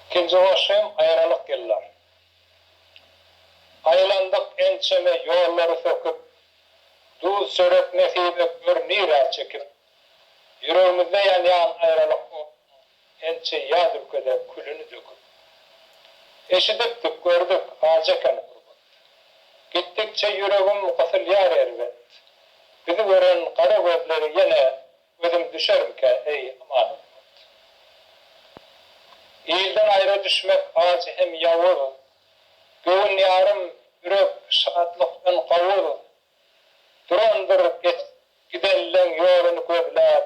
İkinci goşan Aýralyk ýyllar. Aýlandyk ençeme ýollary söküp, duz sörek nesibe görnýär çekip, yüregimizde ýanýan Aýralyk ençe ýaz ülkede külüni döküp. Eşidipdik, gördük, ajekany gurbat. Gittikçe yüregim gysylýar elbet. Bizi gören kara gözleri ýene gözüm düşermke, ey aman. İyilden ayrı düşmek acı hem yavur, göğün yarım yürek şadlıktan kavur, durandır gidenlen yolunu gözler,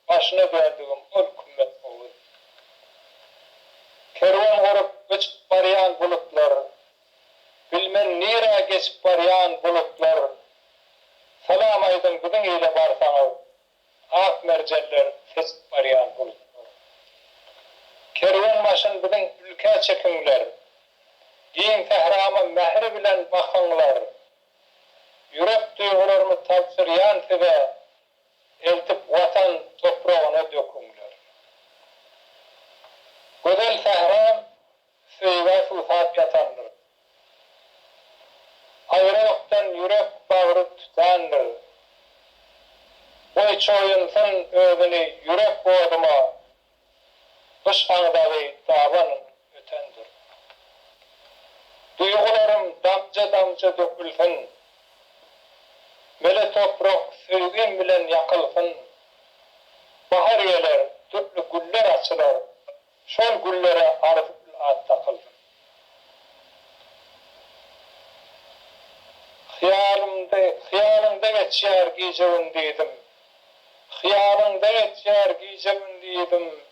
başına döndüğüm ol kümmet olur. Kervan vurup geçip barayan bulutlar, bilmen nire geçip barayan bulutlar, salam aydın gıdın ile barsanız, ak merceller kesip barayan bulutlar. Kervan başın bilen ülke çekimler, giyin tehrama mehri bilen bakınlar, yürek duygularımı tapsıryan size, eltip vatan toprağına dökümler. Güzel tehram, suyga sulhat yatandır. Aýralyktdan yürek bağırıp tutandır. Boy çoyunsın özünü yürek boğduma, Goşandagy dabanın ötendir. Duygularım damca damca dökülsün. Mele toprak sevgim bilen yakılsın. Bahar geler, türlü güller açılar. Şol güllere arzup at takılsın. Hıyalında geçer giyeceğim dedim. Hıyalında geçer giyeceğim dedim.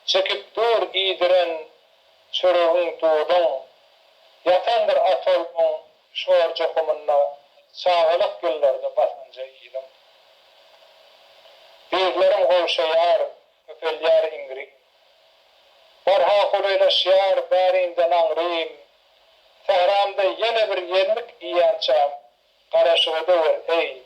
Çekip dur giydiren çörüğün doğdun, yatandır atolgun şuar cokumunna, sağlık güllerde basınca iyiydim. Büyüklerim kovşayar, öpelyar ingri. Barha kuluylaşyar, bärinden angriyim. Sehramda yine bir yerlik iyançam, karaşığı dur ey